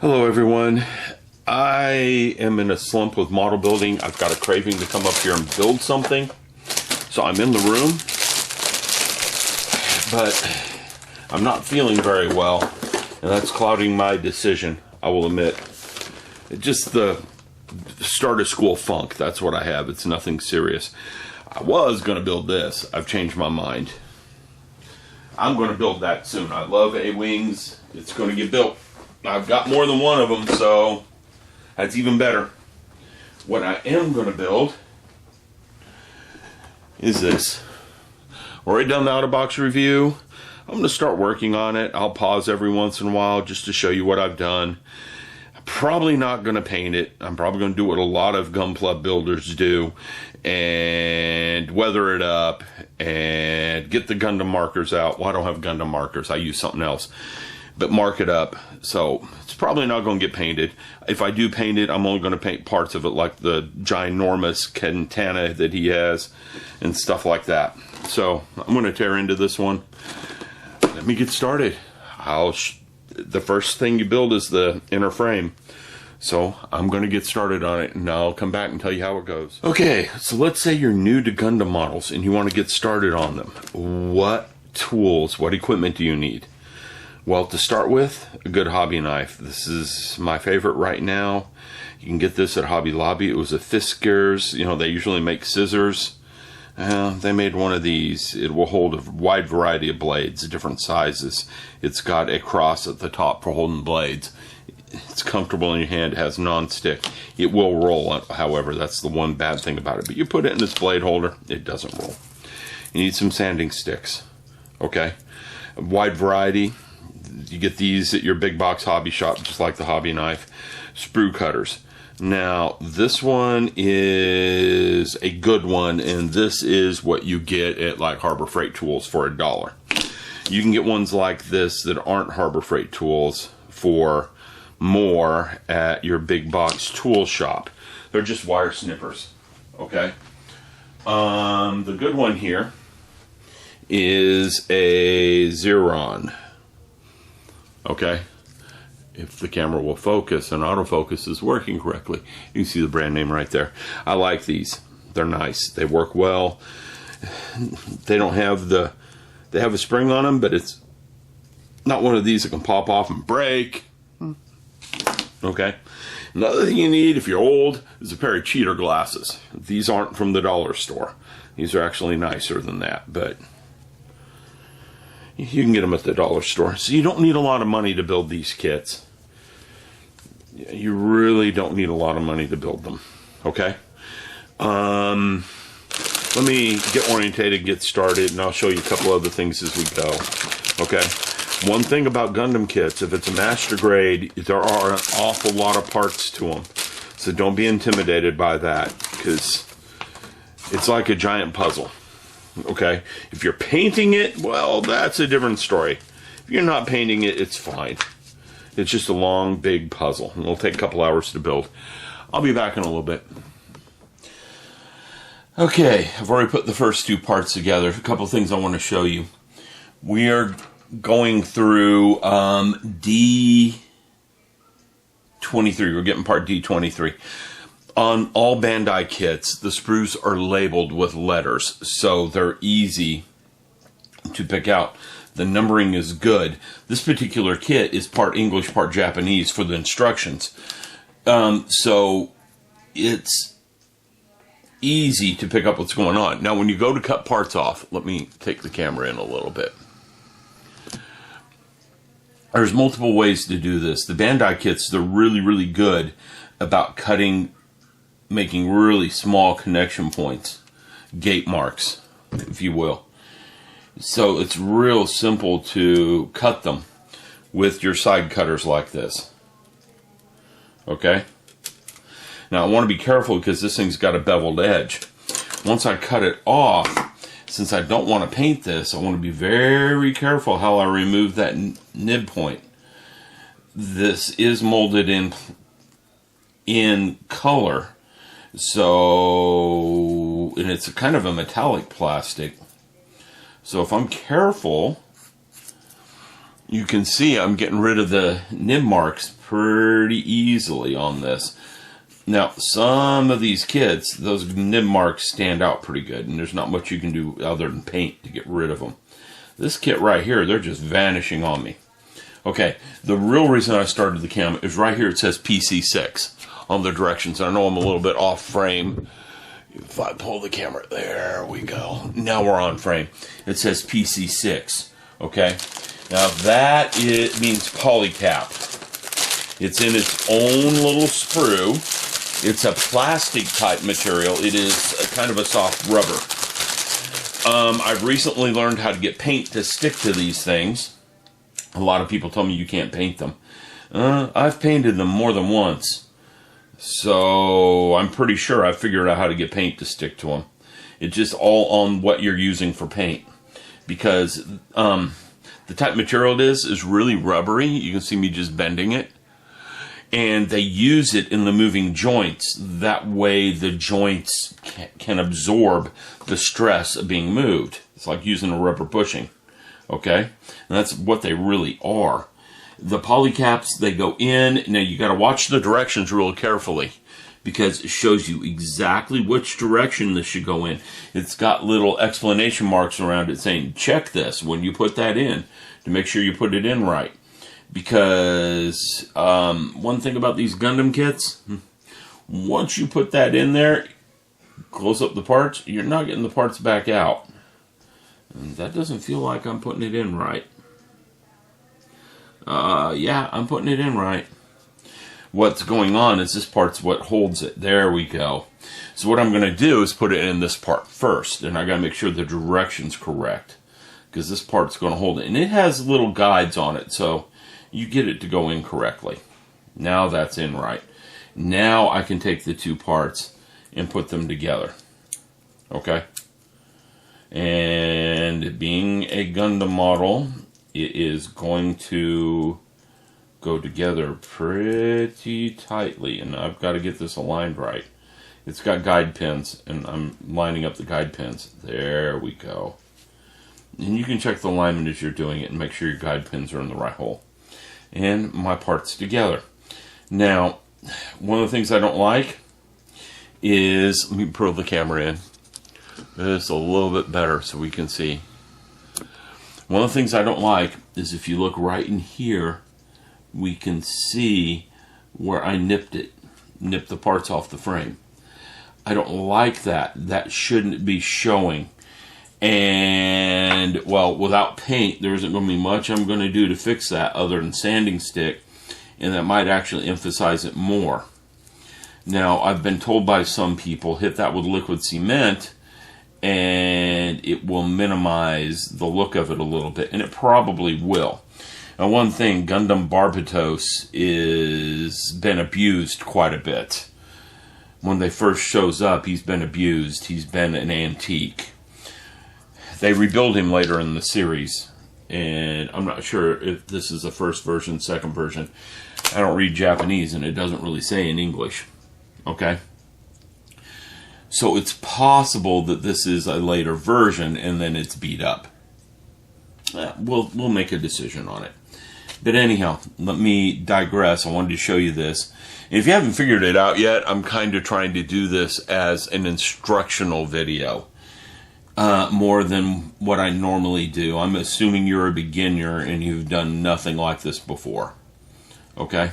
Hello everyone. I am in a slump with model building. I've got a craving to come up here and build something. So I'm in the room, but I'm not feeling very well, and that's clouding my decision, I will admit. Just the start of school funk, that's what I have. It's nothing serious. I was going to build this. I've changed my mind. I'm going to build that soon. I love A-Wings. It's going to get built. I've got more than one of them, so that's even better. What I am going to build is this. Already done the out-of-box review. I'm going to start working on it. I'll pause every once in a while just to show you what I've done. I'm probably not going to paint it. I'm probably going to do what a lot of Gunpla builders do and weather it up and get the Gundam markers out. Well, I don't have Gundam markers. I use something else. But mark it up. So it's probably not going to get painted. If I do paint it, I'm only going to paint parts of it, like the ginormous Katana that he has and stuff like that. So I'm going to tear into this one. Let me get started. The first thing you build is the inner frame. So I'm going to get started on it, and I'll come back and tell you how it goes. Okay, so let's say you're new to Gundam models and you want to get started on them. What tools, what equipment do you need? Well, to start with, a good hobby knife. This is my favorite right now. You can get this at Hobby Lobby. It was a Fiskars. You know, they usually make scissors. They made one of these. It will hold a wide variety of blades, different sizes. It's got a cross at the top for holding blades. It's comfortable in your hand. It has non-stick. It will roll, however. That's the one bad thing about it. But you put it in this blade holder, it doesn't roll. You need some sanding sticks. Okay? A wide variety. You get these at your big box hobby shop, just like the hobby knife. Sprue cutters. Now, this one is a good one, and this is what you get at like Harbor Freight Tools for $1. You can get ones like this that aren't Harbor Freight Tools for more at your big box tool shop. They're just wire snippers. Okay? The good one here is a Xeron. Okay, if the camera will focus and autofocus is working correctly, you can see the brand name right there. I like these. They're nice. They work well. They don't have they have a spring on them, but it's not one of these that can pop off and break. Okay. Another thing you need if you're old is a pair of cheater glasses. These aren't from the dollar store. These are actually nicer than that, but you can get them at the dollar store. So you don't need a lot of money to build these kits. You really don't need a lot of money to build them. Okay? Let me get orientated, get started, and I'll show you a couple other things as we go. Okay? One thing about Gundam kits, if it's a master grade, there are an awful lot of parts to them. So don't be intimidated by that, because it's like a giant puzzle. Okay, if you're painting it, well, that's a different story. If you're not painting it, it's fine. It's just a long, big puzzle. And it'll take a couple hours to build. I'll be back in a little bit. Okay, I've already put the first two parts together. A couple things I want to show you. We are going through D23. We're getting part D23. On all Bandai kits, the sprues are labeled with letters, so they're easy to pick out. The numbering is good. This particular kit is part English, part Japanese for the instructions. So it's easy to pick up what's going on. Now, when you go to cut parts off, let me take the camera in a little bit. There's multiple ways to do this. The Bandai kits, they're really, really good about making really small connection points, gate marks, if you will. So it's real simple to cut them with your side cutters like this. Okay? Now I want to be careful because this thing's got a beveled edge. Once I cut it off, since I don't want to paint this, I want to be very careful how I remove that nib point. This is molded in color. So, and it's a kind of a metallic plastic. So if I'm careful, you can see I'm getting rid of the nib marks pretty easily on this. Now, some of these kits, those nib marks stand out pretty good, and there's not much you can do other than paint to get rid of them. This kit right here, they're just vanishing on me. Okay, the real reason I started the cam is right here. It says PC6 on the directions. I know I'm a little bit off frame. If I pull the camera, there we go. Now we're on frame. It says PC6, okay? Now that means polycap. It's in its own little sprue. It's a plastic type material. It is a kind of a soft rubber. I've recently learned how to get paint to stick to these things. A lot of people tell me you can't paint them. I've painted them more than once. So I'm pretty sure I figured out how to get paint to stick to them. It's just all on what you're using for paint. Because the type of material it is really rubbery. You can see me just bending it. And they use it in the moving joints. That way the joints can absorb the stress of being moved. It's like using a rubber bushing. Okay? And that's what they really are. The polycaps, they go in. Now you got to watch the directions real carefully, because it shows you exactly which direction this should go in. It's got little explanation marks around it saying, check this when you put that in to make sure you put it in right. Because one thing about these Gundam kits, once you put that in there, close up the parts, you're not getting the parts back out. And that doesn't feel like I'm putting it in right. Yeah, I'm putting it in right. What's going on is this part's what holds it. There we go. So what I'm going to do is put it in this part first. And I got to make sure the direction's correct, because this part's going to hold it. And it has little guides on it, so you get it to go in correctly. Now that's in right. Now I can take the two parts and put them together. Okay? And being a Gundam model, it is going to go together pretty tightly. And I've got to get this aligned right. It's got guide pins, and I'm lining up the guide pins. There we go. And you can check the alignment as you're doing it and make sure your guide pins are in the right hole. And my parts together. Now, one of the things I don't like is, let me pull the camera in. It's a little bit better so we can see. One of the things I don't like is if you look right in here, we can see where I nipped the parts off the frame. I don't like that. That shouldn't be showing. And, well, without paint, there isn't going to be much I'm going to do to fix that other than sanding stick, and that might actually emphasize it more. Now, I've been told by some people, hit that with liquid cement, and it will minimize the look of it a little bit, and it probably will. Now, one thing, Gundam Barbatos is been abused quite a bit. When they first shows up, he's been abused. He's been an antique. They rebuild him later in the series, and I'm not sure if this is the first version, second version. I don't read Japanese, and it doesn't really say in English. Okay? So it's possible that this is a later version, and then it's beat up. We'll make a decision on it. But anyhow, let me digress. I wanted to show you this. And if you haven't figured it out yet, I'm kind of trying to do this as an instructional video. More than what I normally do. I'm assuming you're a beginner and you've done nothing like this before. Okay?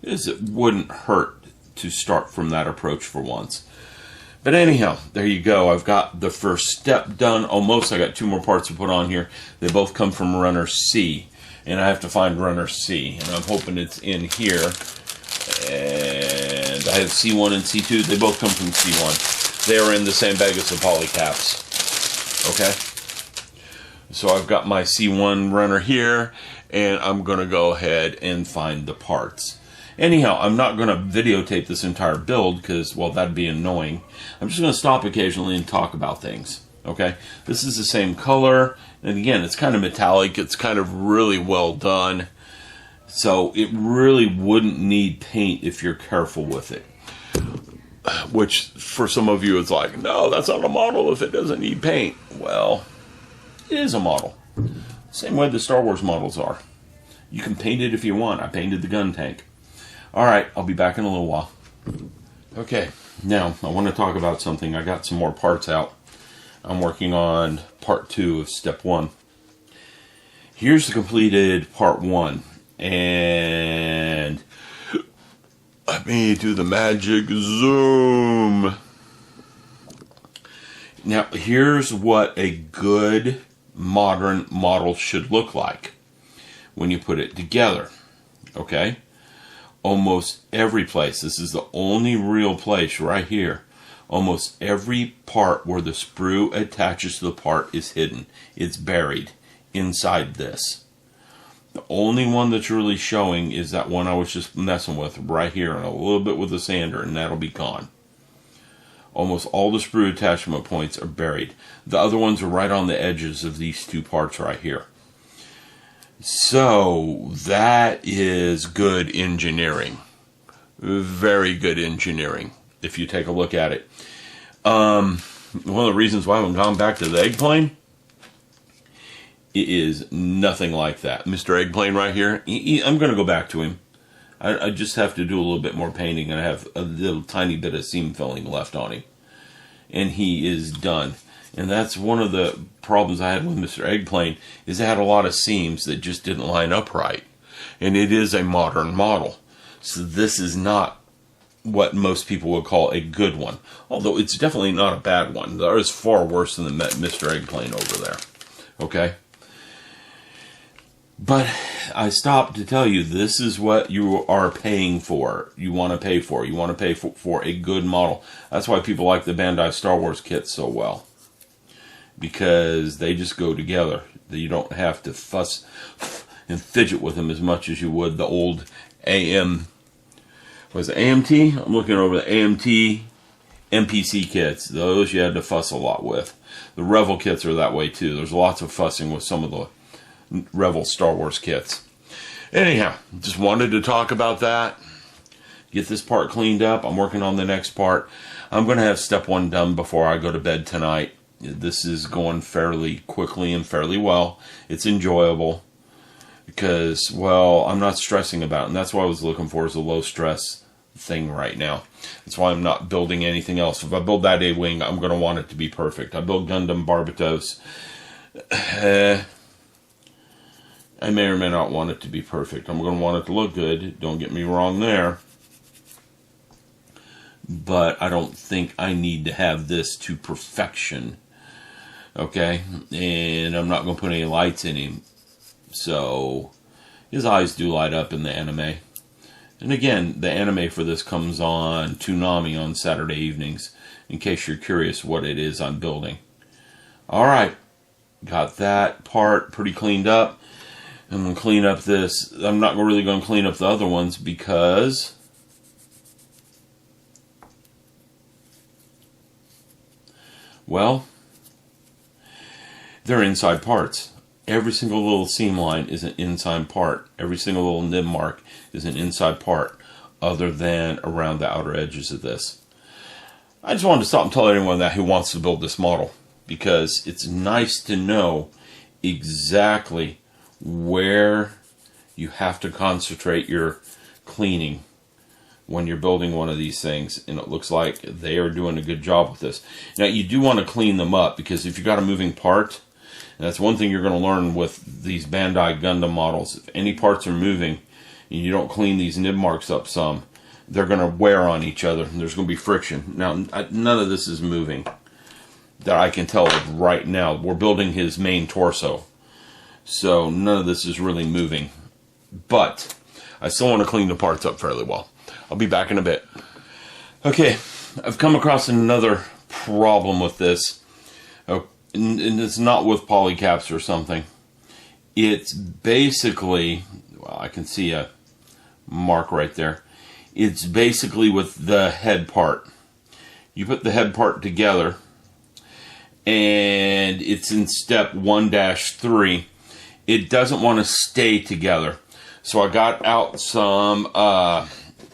It wouldn't hurt to start from that approach for once. But anyhow, there you go. I've got the first step done. Almost. I got two more parts to put on here. They both come from runner C. And I have to find runner C. And I'm hoping it's in here. And I have C1 and C2. They both come from C1. They are in the same bag as the polycaps. Okay? So I've got my C1 runner here, and I'm going to go ahead and find the parts. Anyhow, I'm not going to videotape this entire build because, well, that'd be annoying. I'm just going to stop occasionally and talk about things. Okay? This is the same color, and again, it's kind of metallic. It's kind of really well done. So it really wouldn't need paint if you're careful with it. Which, for some of you, it's like, no, that's not a model if it doesn't need paint. Well, it is a model. Same way the Star Wars models are. You can paint it if you want. I painted the gun tank. Alright, I'll be back in a little while. Okay, now I want to talk about something. I got some more parts out. I'm working on part 2 of step 1. Here's the completed part 1. And let me do the magic zoom. Now, here's what a good modern model should look like when you put it together. Okay? Almost every place, this is the only real place right here, almost every part where the sprue attaches to the part is hidden. It's buried inside this. The only one that's really showing is that one I was just messing with right here, and a little bit with the sander, and that'll be gone. Almost all the sprue attachment points are buried. The other ones are right on the edges of these two parts right here. So that is good engineering. Very good engineering, if you take a look at it. One of the reasons why I haven't gone back to the eggplane, it is nothing like that. Mr. Eggplane right here, I'm going to go back to him. I just have to do a little bit more painting, and I have a little tiny bit of seam filling left on him. And he is done. And that's one of the problems I had with Mr. Eggplane, is it had a lot of seams that just didn't line up right. And it is a modern model. So this is not what most people would call a good one. Although it's definitely not a bad one. There is far worse than Mr. Eggplane over there. Okay? But I stopped to tell you, this is what you are paying for. You want to pay for. You want to pay for a good model. That's why people like the Bandai Star Wars kits so well. Because they just go together. You don't have to fuss and fidget with them as much as you would the old was it AMT? I'm looking over the AMT MPC kits. Those you had to fuss a lot with. The Revel kits are that way too. There's lots of fussing with some of the Revel Star Wars kits. Anyhow, just wanted to talk about that. Get this part cleaned up. I'm working on the next part. I'm going to have step 1 done before I go to bed tonight. This is going fairly quickly and fairly well. It's enjoyable because, well, I'm not stressing about it. And that's what I was looking for, is a low stress thing right now. That's why I'm not building anything else. If I build that A-Wing, I'm going to want it to be perfect. I built Gundam Barbatos. I may or may not want it to be perfect. I'm going to want it to look good. Don't get me wrong there. But I don't think I need to have this to perfection. Okay? And I'm not going to put any lights in him. So, his eyes do light up in the anime. And again, the anime for this comes on Toonami on Saturday evenings, in case you're curious what it is I'm building. Alright. Got that part pretty cleaned up. I'm going to clean up this. I'm not really going to clean up the other ones because well, they're inside parts. Every single little seam line is an inside part. Every single little nib mark is an inside part, other than around the outer edges of this. I just wanted to stop and tell anyone that who wants to build this model, because it's nice to know exactly where you have to concentrate your cleaning when you're building one of these things, and it looks like they are doing a good job with this. Now, you do want to clean them up, because if you've got a moving part, and that's one thing you're going to learn with these Bandai Gundam models, if any parts are moving and you don't clean these nib marks up some, they're going to wear on each other, and there's going to be friction. Now, none of this is moving that I can tell right now. We're building his main torso, so none of this is really moving. But I still want to clean the parts up fairly well. I'll be back in a bit. Okay, I've come across another problem with this. And it's not with polycaps or something. It's basically, well, I can see a mark right there. It's basically with the head part. You put the head part together, and it's in step 1-3. It doesn't want to stay together. So I got out some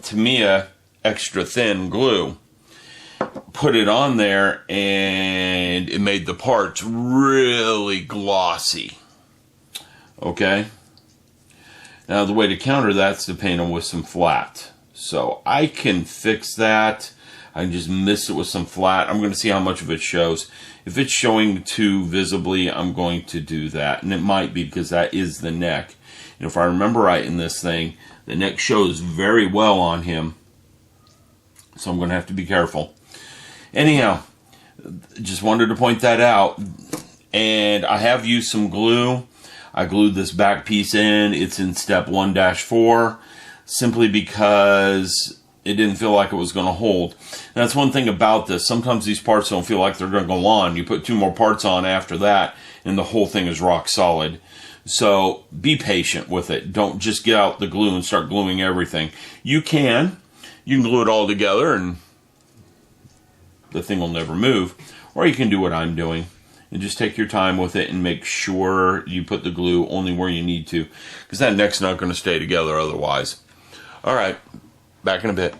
Tamiya extra thin glue, put it on there, and it made the parts really glossy. Okay? Now the way to counter that is to paint them with some flat. So I can fix that. I can just mist it with some flat. I'm going to see how much of it shows. If it's showing too visibly, I'm going to do that. And it might be because that is the neck. And if I remember right in this thing, the neck shows very well on him. So I'm going to have to be careful. Anyhow, just wanted to point that out. And I have used some glue. I glued this back piece in. It's in step 1-4. Simply because it didn't feel like it was going to hold. And that's one thing about this. Sometimes these parts don't feel like they're going to go on. You put 2 more parts on after that, and the whole thing is rock solid. So be patient with it. Don't just get out the glue and start gluing everything. You can glue it all together, and the thing will never move. Or you can do what I'm doing. And just take your time with it and make sure you put the glue only where you need to. Because that neck's not going to stay together otherwise. Alright, back in a bit.